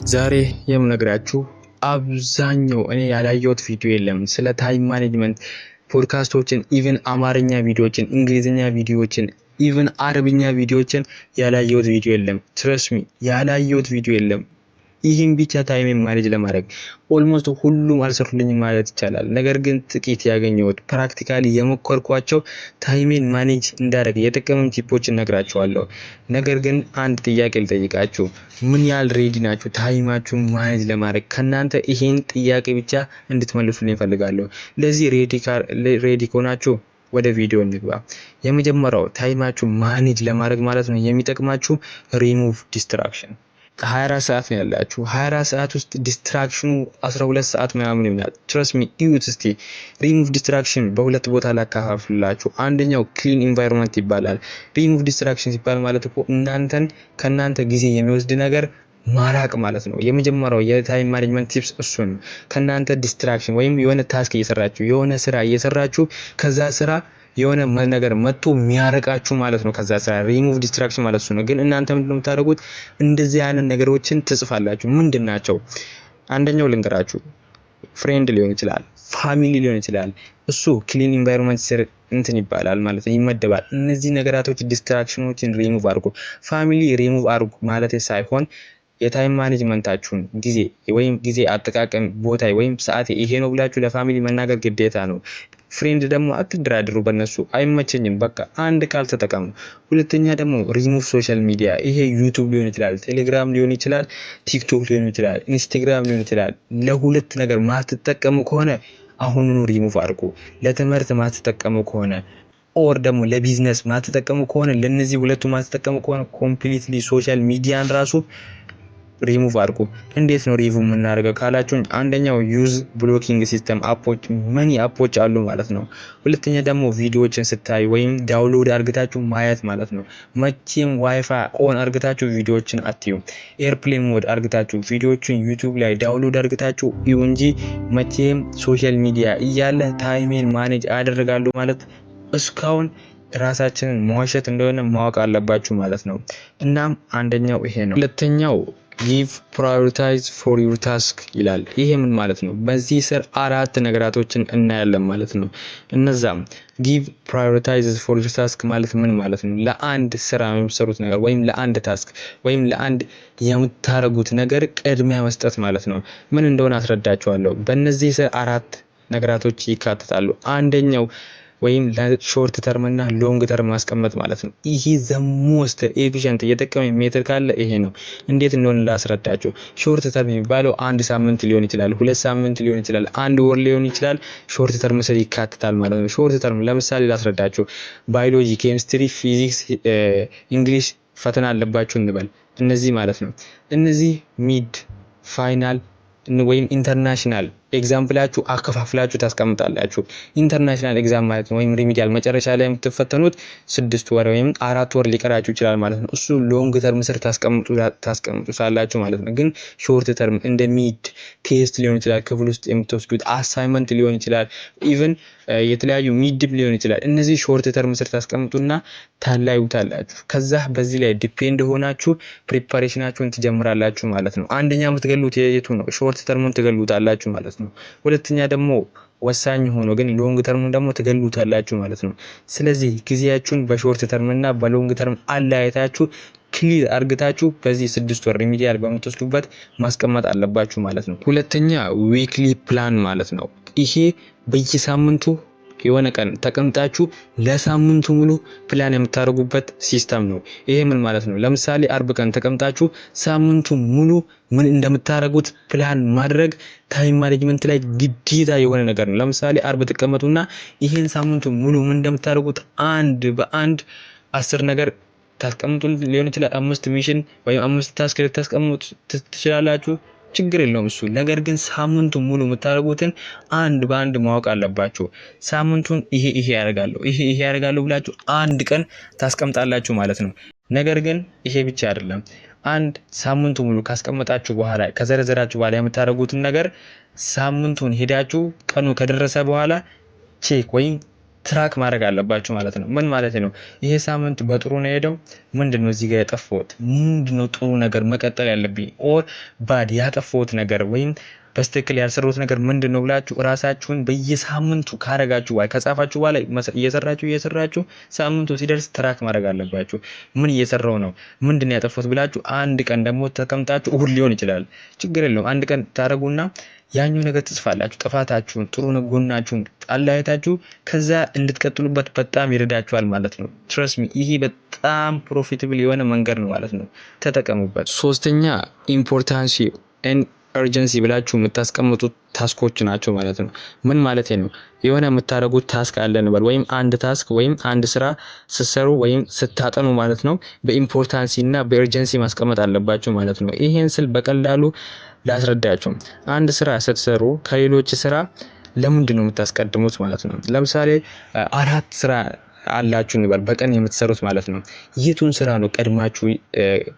ዛሬ የምነግራችሁ አብዛኛው እኔ ያላየሁት ቪዲዮ የለም ስለ ታይም ማኔጅመንት ፖድካስቶችን ኢቭን አማርኛ ቪዲዮዎችን እንግሊዝኛ ቪዲዮዎችን ኢቭን አረብኛ ቪዲዮዎችን ያላየሁት ቪዲዮ የለም። ትረስት ሚ ያላየሁት ቪዲዮ የለም። ይህን ብቻ ታይም ማኔጅ ለማድረግ ኦልሞስት ሁሉም አልሰሩልኝም ማለት ይቻላል። ነገር ግን ጥቂት ያገኘሁት ፕራክቲካሊ የሞከርኳቸው ታይሜን ማኔጅ እንዳደረግ የጠቀሙኝ ቲፖችን ነግራችኋለሁ። ነገር ግን አንድ ጥያቄ ልጠይቃችሁ፣ ምን ያህል ሬዲ ናችሁ ታይማችሁን ማኔጅ ለማድረግ? ከናንተ ይሄን ጥያቄ ብቻ እንድትመልሱልኝ እፈልጋለሁ። ለዚህ ሬዲ ከሆናችሁ ወደ ቪዲዮ እንግባ። የመጀመሪያው ታይማችሁ ማኔጅ ለማድረግ ማለት ነው የሚጠቅማችሁ ሪሙቭ ዲስትራክሽን። 24 ሰዓት ነው ያላችሁ። 24 ሰዓት ውስጥ ዲስትራክሽኑ 12 ሰዓት ምናምን ይሆናል። ትረስት ሚ እዩት እስቲ። ሪሙቭ ዲስትራክሽን በሁለት ቦታ ላካፍላችሁ። አንደኛው ክሊን ኢንቫይሮንመንት ይባላል። ሪሙቭ ዲስትራክሽን ሲባል ማለት እኮ ከናንተ ጊዜ የሚወስድ ነገር ማራቅ ማለት ነው። የመጀመሪያው የታይም ማኔጅመንት ቲፕስ እሱ ነው። ከናንተ ዲስትራክሽን ወይም የሆነ ታስክ እየሰራችሁ የሆነ ስራ እየሰራችሁ ከዛ ስራ የሆነ ነገር መጥቶ የሚያረቃችሁ ማለት ነው። ከዛ ስራ ሪሙቭ ዲስትራክሽን ማለት እሱ ነው። ግን እናንተ ምንድነው የምታደርጉት? እንደዚህ አይነት ነገሮችን ትጽፋላችሁ። ምንድናቸው? አንደኛው ልንገራችሁ። ፍሬንድ ሊሆን ይችላል፣ ፋሚሊ ሊሆን ይችላል። እሱ ክሊን ኢንቫይሮንመንት ስር ይባላል ማለት ነው፣ ይመደባል። እነዚህ ነገራቶች ዲስትራክሽኖችን ሪሙቭ አድርጉ። ፋሚሊ ሪሙቭ አድርጉ ማለት ሳይሆን የታይም ማኔጅመንታችሁን ጊዜ አጠቃቀም ቦታ ወይም ሰዓት ይሄ ነው ብላችሁ ለፋሚሊ መናገር ግዴታ ነው። ፍሬንድ ደግሞ አትደራድሩ በእነሱ አይመቸኝም፣ በቃ አንድ ቃል ተጠቀሙ። ሁለተኛ ደግሞ ሪሙቭ ሶሻል ሚዲያ። ይሄ ዩቲዩብ ሊሆን ይችላል፣ ቴሌግራም ሊሆን ይችላል፣ ቲክቶክ ሊሆን ይችላል፣ ኢንስታግራም ሊሆን ይችላል። ለሁለት ነገር ማትጠቀሙ ከሆነ አሁኑኑ ሪሙቭ አድርጉ። ለትምህርት ማትጠቀሙ ከሆነ ኦር ደግሞ ለቢዝነስ ማትጠቀሙ ከሆነ ለነዚህ ሁለቱ ማትጠቀሙ ከሆነ ኮምፕሊትሊ ሶሻል ሚዲያን ራሱ ሪሙቭ አድርጉ። እንዴት ነው ሪሙቭ የምናደርገው ካላችሁኝ፣ አንደኛው ዩዝ ብሎኪንግ ሲስተም አፖች፣ መኒ አፖች አሉ ማለት ነው። ሁለተኛ ደግሞ ቪዲዮዎችን ስታይ ወይም ዳውንሎድ አድርጋችሁ ማየት ማለት ነው። መቼም ዋይፋይ ኦን አድርጋችሁ ቪዲዮዎችን አትዩ። ኤርፕሌን ሞድ አድርጋችሁ ቪዲዮዎችን ዩቲዩብ ላይ ዳውንሎድ አድርጋችሁ እዩ እንጂ መቼም ሶሻል ሚዲያ እያለ ታይሜን ማኔጅ አደርጋለሁ ማለት እስካሁን ራሳችንን መዋሸት እንደሆነ ማወቅ አለባችሁ ማለት ነው። እናም አንደኛው ይሄ ነው። ሁለተኛው ጊቭ ፕራዮሪታይዝ ፎር ዩር ታስክ ይላል። ይሄ ምን ማለት ነው? በዚህ ስር አራት ነገራቶችን እናያለን ማለት ነው። እነዛም ጊቭ ፕራዮሪታይዝ ፎር ዩር ታስክ ማለት ምን ማለት ነው? ለአንድ ስራ የምትሰሩት ነገር ወይም ለአንድ ታስክ ወይም ለአንድ የምታረጉት ነገር ቅድሚያ መስጠት ማለት ነው። ምን እንደሆነ አስረዳችኋለሁ። በእነዚህ ስር አራት ነገራቶች ይካተታሉ። አንደኛው ወይም ለሾርት ተርም እና ሎንግ ተርም ማስቀመጥ ማለት ነው። ይሄ ዘ ሞስት ኤፊሽንት የጠቀመኝ ሜተድ ካለ ይሄ ነው። እንዴት እንደሆነ ላስረዳችሁ። ሾርት ተርም የሚባለው አንድ ሳምንት ሊሆን ይችላል፣ 2 ሳምንት ሊሆን ይችላል፣ 1 ወር ሊሆን ይችላል። ሾርት ተርም ስር ይካተታል ማለት ነው። ሾርት ተርም ለምሳሌ ላስረዳችሁ። ባዮሎጂ፣ ኬሚስትሪ፣ ፊዚክስ፣ እንግሊሽ ፈተና አለባችሁ እንበል። እነዚህ ማለት ነው። እነዚህ ሚድ፣ ፋይናል ወይም ኢንተርናሽናል ኤግዛምፕላችሁ አከፋፍላችሁ ታስቀምጣላችሁ። ኢንተርናሽናል ኤግዛም ማለት ነው ወይም ሪሚዲያል መጨረሻ ላይ የምትፈተኑት 6 ወር ወይም 4 ወር ሊቀራችሁ ይችላል ማለት ነው። እሱ ሎንግ ተርም ስር ታስቀምጡታላችሁ ማለት ነው። ግን ሾርት ተርም እንደ ሚድ ቴስት ሊሆን ይችላል፣ ክፍል ውስጥ የምትወስዱት አሳይመንት ሊሆን ይችላል፣ ኢቭን የተለያዩ ሚድም ሊሆን ይችላል። እነዚህ ሾርት ተርም ስር ታስቀምጡና ታላዩታላችሁ። ከዛ በዚህ ላይ ዲፔንድ ሆናችሁ ፕሪፓሬሽናችሁን ትጀምራላችሁ ማለት ነው። አንደኛ የምትገሉት የቱ ነው? ሾርት ተርሙን ትገሉታላችሁ ማለት ነው። ሁለተኛ ደግሞ ወሳኝ ሆኖ ግን ሎንግ ተርሙን ደግሞ ትገሉታላችሁ ማለት ነው። ስለዚህ ጊዜያችሁን በሾርት ተርም እና በሎንግ ተርም አለያይታችሁ ክሊር አርግታችሁ በዚህ 6 ወር ሪሚዲያል በምትወስዱበት ማስቀመጥ አለባችሁ ማለት ነው። ሁለተኛ ዊክሊ ፕላን ማለት ነው። ይሄ በየሳምንቱ የሆነ ቀን ተቀምጣችሁ ለሳምንቱ ሙሉ ፕላን የምታደርጉበት ሲስተም ነው። ይሄ ምን ማለት ነው? ለምሳሌ አርብ ቀን ተቀምጣችሁ ሳምንቱ ሙሉ ምን እንደምታደርጉት ፕላን ማድረግ ታይም ማኔጅመንት ላይ ግዴታ የሆነ ነገር ነው። ለምሳሌ አርብ ተቀመጡና ይሄን ሳምንቱ ሙሉ ምን እንደምታደርጉት አንድ በአንድ 10 ነገር ታስቀምጡ ሊሆን ይችላል። 5 ሚሽን ወይም 5 ታስክ ልታስቀምጡ ትችላላችሁ። ችግር የለውም እሱ። ነገር ግን ሳምንቱን ሙሉ የምታደርጉትን አንድ በአንድ ማወቅ አለባችሁ። ሳምንቱን ይሄ ያደርጋለሁ ብላችሁ አንድ ቀን ታስቀምጣላችሁ ማለት ነው። ነገር ግን ይሄ ብቻ አይደለም። አንድ ሳምንቱ ሙሉ ካስቀመጣችሁ በኋላ ከዘረዘራችሁ በኋላ የምታደርጉትን ነገር ሳምንቱን ሄዳችሁ ቀኑ ከደረሰ በኋላ ቼክ ወይም ትራክ ማድረግ አለባችሁ ማለት ነው። ምን ማለት ነው? ይሄ ሳምንት በጥሩ ነው ሄደው ምንድነው እዚህ ጋር ያጠፋሁት? ምንድነው ጥሩ ነገር መቀጠል ያለብኝ ኦር ባድ ያጠፋሁት ነገር ወይም በስትክክል ያልሰሩት ነገር ምንድነው ብላችሁ ራሳችሁን በየሳምንቱ ካረጋችሁ ወይ ከጻፋችሁ በኋላ እየሰራችሁ ሳምንቱ ሲደርስ ትራክ ማድረግ አለባችሁ። ምን እየሰራው ነው? ምንድነው ያጠፋሁት ብላችሁ አንድ ቀን ደግሞ ተቀምጣችሁ እሁድ ሊሆን ይችላል፣ ችግር የለውም። አንድ ቀን ታረጉና ያኛው ነገር ትጽፋላችሁ። ጥፋታችሁን፣ ጥሩ ጎናችሁን አለያይታችሁ ከዛ እንድትቀጥሉበት በጣም ይረዳችኋል ማለት ነው። ትረስት ሚ ይሄ በጣም ፕሮፊታብል የሆነ መንገድ ነው ማለት ነው። ተጠቀሙበት። ሶስተኛ ኢምፖርታንሲ ኤንድ urgency ብላችሁ የምታስቀምጡት ታስኮች ናቸው ማለት ነው። ምን ማለት ነው? የሆነ የምታደርጉት ታስክ አለ እንበል ወይም አንድ ታስክ ወይም አንድ ስራ ስትሰሩ ወይም ስታጠኑ ማለት ነው በኢምፖርታንሲ እና በurgency ማስቀመጥ አለባችሁ ማለት ነው። ይሄን ስል በቀላሉ ላስረዳችሁ። አንድ ስራ ስትሰሩ ከሌሎች ስራ ለምንድን ነው የምታስቀድሙት ማለት ነው? ለምሳሌ 4 ስራ አላችሁ እንበል በቀን የምትሰሩት ማለት ነው። የቱን ስራ ነው ቀድማችሁ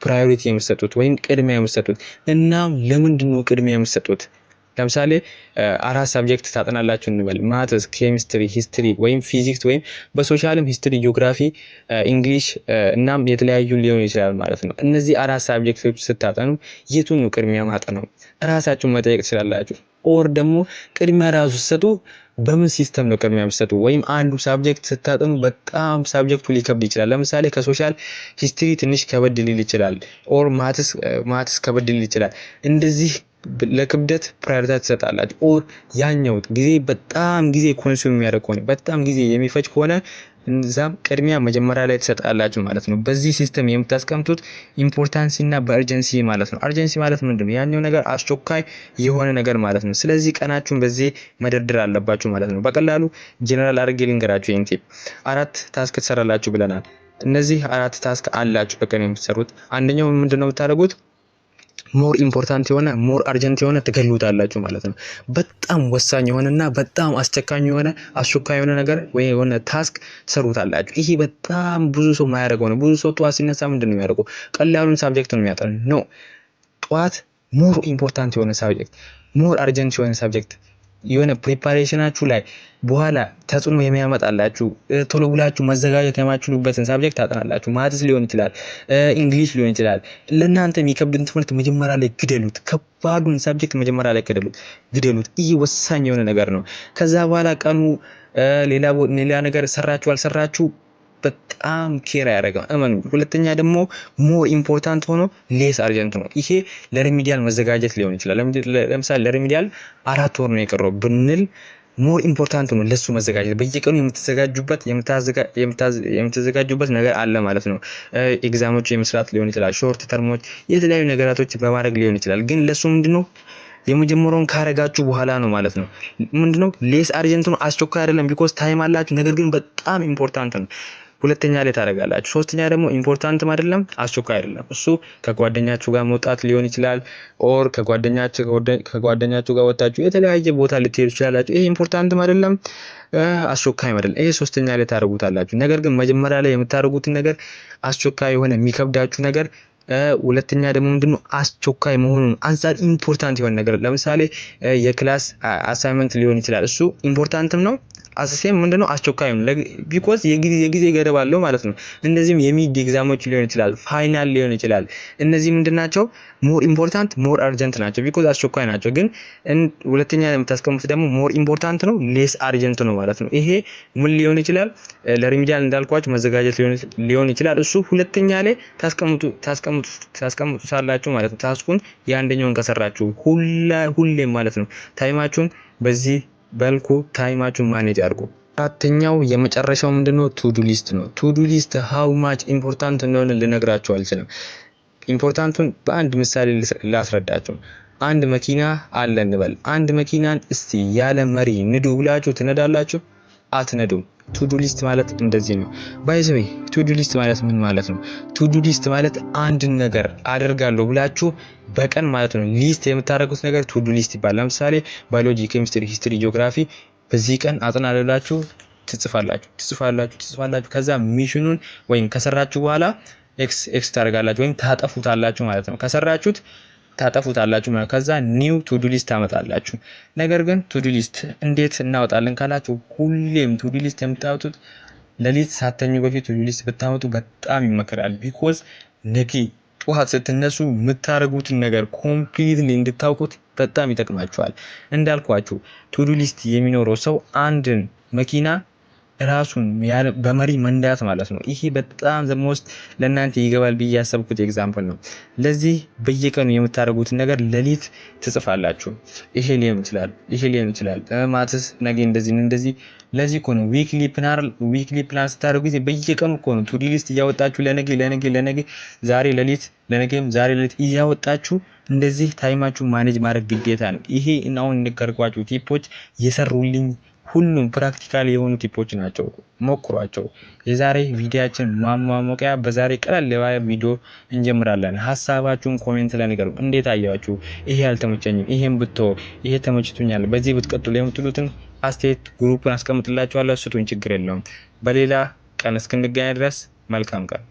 ፕራዮሪቲ የምትሰጡት ወይም ቅድሚያ የምትሰጡት? እና ለምንድን ነው ቅድሚያ የምትሰጡት? ለምሳሌ 4 ሳብጀክት ታጠናላችሁ እንበል ማትስ፣ ኬሚስትሪ፣ ሂስትሪ ወይም ፊዚክስ ወይም በሶሻልም ሂስትሪ፣ ጂኦግራፊ፣ እንግሊሽ እናም የተለያዩ ሊሆን ይችላል ማለት ነው። እነዚህ 4 ሳብጀክቶች ስታጠኑ የቱን ነው ቅድሚያ ማጠነው? ራሳችሁን መጠየቅ ትችላላችሁ። ኦር ደግሞ ቅድሚያ ራሱ ሰጡ በምን ሲስተም ነው ቅድሚያ የምትሰጡ? ወይም አንዱ ሳብጀክት ስታጠኑ በጣም ሳብጀክቱ ሊከብድ ይችላል። ለምሳሌ ከሶሻል ሂስትሪ ትንሽ ከበድ ሊል ይችላል። ኦር ማትስ ከበድ ሊል ይችላል። እንደዚህ ለክብደት ፕራዮሪቲ ትሰጣላችሁ። ኦር ያኛው በጣም ጊዜ ኮንሱም የሚያደርግ ከሆነ በጣም ጊዜ የሚፈጅ ከሆነ እንዛም ቅድሚያ መጀመሪያ ላይ ትሰጣላችሁ ማለት ነው። በዚህ ሲስተም የምታስቀምጡት ኢምፖርታንሲ እና በርጀንሲ ማለት ነው። አርጀንሲ ማለት ምንድነው? ያኛው ነገር አስቸኳይ የሆነ ነገር ማለት ነው። ስለዚህ ቀናችሁን በዚህ መደርደር አለባችሁ ማለት ነው። በቀላሉ ጀነራል አድርጌ ልንገራችሁ። ይሄን ቲፕ 4 ታስክ ትሰራላችሁ ብለናል። እነዚህ 4 ታስክ አላችሁ በቀን የምትሰሩት። አንደኛው ምንድነው የምታደርጉት? ሞር ኢምፖርታንት የሆነ ሞር አርጀንት የሆነ ትገሉታላችሁ ማለት ነው። በጣም ወሳኝ የሆነና በጣም አስቸኳይ የሆነ ነገር ወይ የሆነ ታስክ ትሰሩታላችሁ። ይሄ በጣም ብዙ ሰው የማያደርገው ነው። ብዙ ሰው ጠዋት ሲነሳ ምንድነው የሚያደርገው? ቀላሉን ሳብጀክት ነው የሚያጠናው። ኖ ጠዋት ሞር ኢምፖርታንት የሆነ ሳብጀክት፣ ሞር አርጀንት የሆነ ሳብጀክት የሆነ ፕሪፓሬሽናችሁ ላይ በኋላ ተጽዕኖ የሚያመጣላችሁ ቶሎ ብላችሁ መዘጋጀት የማትችሉበትን ሳብጀክት ታጠናላችሁ። ማትስ ሊሆን ይችላል፣ እንግሊሽ ሊሆን ይችላል። ለእናንተ የሚከብድን ትምህርት መጀመሪያ ላይ ግደሉት። ከባዱን ሳብጀክት መጀመሪያ ላይ ግደሉት። ይህ ወሳኝ የሆነ ነገር ነው። ከዛ በኋላ ቀኑ ሌላ ነገር ሰራችሁ አልሰራችሁ በጣም ኬር ያደርጋል። እመኑ። ሁለተኛ ደግሞ ሞር ኢምፖርታንት ሆኖ ሌስ አርጀንት ነው። ይሄ ለሪሚዲያል መዘጋጀት ሊሆን ይችላል። ለምሳሌ ለሪሚዲያል 4 ወር ነው የቀረው ብንል ሞር ኢምፖርታንት ነው ለሱ መዘጋጀት። በየቀኑ የምትዘጋጁበት ነገር አለ ማለት ነው። ኤግዛሞች የመስራት ሊሆን ይችላል፣ ሾርት ተርሞች፣ የተለያዩ ነገራቶች በማድረግ ሊሆን ይችላል። ግን ለሱ ምንድነው የመጀመሪያውን ካረጋችሁ በኋላ ነው ማለት ነው። ምንድነው ሌስ አርጀንት ነው፣ አስቸኳይ አይደለም ቢኮዝ ታይም አላችሁ። ነገር ግን በጣም ኢምፖርታንት ነው። ሁለተኛ ላይ ታደርጋላችሁ። ሶስተኛ ደግሞ ኢምፖርታንትም አይደለም አስቸኳይ አይደለም። እሱ ከጓደኛችሁ ጋር መውጣት ሊሆን ይችላል። ኦር ከጓደኛችሁ ጋር ወጣችሁ የተለያየ ቦታ ልትሄዱ ትችላላችሁ። ይሄ ኢምፖርታንትም አይደለም አስቸኳይም አይደለም። ይሄ ሶስተኛ ላይ ታደርጉታላችሁ። ነገር ግን መጀመሪያ ላይ የምታደርጉትን ነገር አስቸኳይ የሆነ የሚከብዳችሁ ነገር ሁለተኛ ደግሞ ምንድነው አስቸኳይ መሆኑን አንፃር ኢምፖርታንት የሆነ ነገር ለምሳሌ የክላስ አሳይመንት ሊሆን ይችላል። እሱ ኢምፖርታንትም ነው አሰሴም ምንድነው አስቸኳይ ነው ቢኮዝ የጊዜ ገደብ አለው ማለት ነው። እንደዚህም የሚድ ኤግዛሞች ሊሆን ይችላል፣ ፋይናል ሊሆን ይችላል። እነዚህ ምንድናቸው? ሞር ኢምፖርታንት ሞር አርጀንት ናቸው ቢኮዝ አስቸኳይ ናቸው። ግን ሁለተኛ የምታስቀምጡት ደግሞ ሞር ኢምፖርታንት ነው ሌስ አርጀንት ነው ማለት ነው። ይሄ ምን ሊሆን ይችላል? ለሪሚዲያል እንዳልኳችሁ መዘጋጀት ሊሆን ይችላል። እሱ ሁለተኛ ላይ ታስቀምጡታላችሁ ማለት ነው። ታስኩን የአንደኛውን ከሰራችሁ ሁሌም ማለት ነው ታይማችሁን በዚህ በልኩ ታይማችሁን ማኔጅ አድርጉ። አራተኛው የመጨረሻው ምንድነው? ቱዱ ሊስት ነው። ቱዱ ሊስት ሃው ማች ኢምፖርታንት እንደሆነ ልነግራችሁ አልችልም። ኢምፖርታንቱን በአንድ ምሳሌ ላስረዳችሁ። አንድ መኪና አለ እንበል። አንድ መኪናን እስቲ ያለ መሪ ንዱ ብላችሁ ትነዳላችሁ? አትነዱም። ቱዱ ሊስት ማለት እንደዚህ ነው። ባይ ዘ ዌይ ቱዱ ሊስት ማለት ምን ማለት ነው? ቱዱ ሊስት ማለት አንድ ነገር አደርጋለሁ ብላችሁ በቀን ማለት ነው ሊስት የምታደርጉት ነገር ቱዱ ሊስት ይባላል። ለምሳሌ ባዮሎጂ፣ ኬሚስትሪ፣ ሂስትሪ፣ ጂኦግራፊ በዚህ ቀን አጥናለሁ ብላችሁ ትጽፋላችሁ። ከዛ ሚሽኑን ወይም ከሰራችሁ በኋላ ኤክስ ታደርጋላችሁ ወይም ታጠፉታላችሁ ማለት ነው። ከሰራችሁት ታጠፉታላችሁ ማለት ከዛ ኒው ቱዱ ሊስት ታመጣላችሁ። ነገር ግን ቱዱ ሊስት እንዴት እናወጣለን ካላችሁ ሁሌም ቱዱ ሊስት የምታወጡት ለሊት ሳተኙ በፊት ቱዱ ሊስት ብታወጡ በጣም ይመከራል። ቢኮዝ ነገ ጠዋት ስትነሱ የምታደርጉትን ነገር ኮምፕሊትሊ እንድታውቁት በጣም ይጠቅማችኋል። እንዳልኳችሁ ቱዱ ሊስት የሚኖረው ሰው አንድን መኪና ራሱን በመሪ መንዳት ማለት ነው። ይሄ በጣም ዘሞስት ለእናንተ ይገባል ብዬ ያሰብኩት ኤግዛምፕል ነው። ለዚህ በየቀኑ የምታደርጉትን ነገር ለሊት ትጽፋላችሁ። ይሄ ሊሆን ይችላል ማትስ ነገ እንደዚህ ለዚህ እኮ ነው ዊክሊ ፕላን ስታደርጉ ጊዜ በየቀኑ እኮ ነው ቱዱ ሊስት እያወጣችሁ ለነገ ዛሬ ለሊት እያወጣችሁ እንደዚህ ታይማችሁ ማኔጅ ማድረግ ግዴታ ነው። ይሄ አሁን እንደነገርኳችሁ ቲፖች የሰሩልኝ ሁሉም ፕራክቲካል የሆኑ ቲፖች ናቸው። ሞክሯቸው። የዛሬ ቪዲዮአችን ማሟሟቂያ በዛሬ ቀለል ያለ ቪዲዮ እንጀምራለን። ሐሳባችሁን ኮሜንት ላይ ንገሩ። እንዴት አያችሁ? ይሄ አልተመቸኝም፣ ይሄን ብትተው፣ ይሄ ተመችቶኛል፣ በዚህ ብትቀጥሉ የምትሉትን አስተያየት ግሩፕን አስቀምጥላችኋለሁ። ስጡኝ፣ ችግር የለውም። በሌላ ቀን እስክንገናኝ ድረስ መልካም ቀን።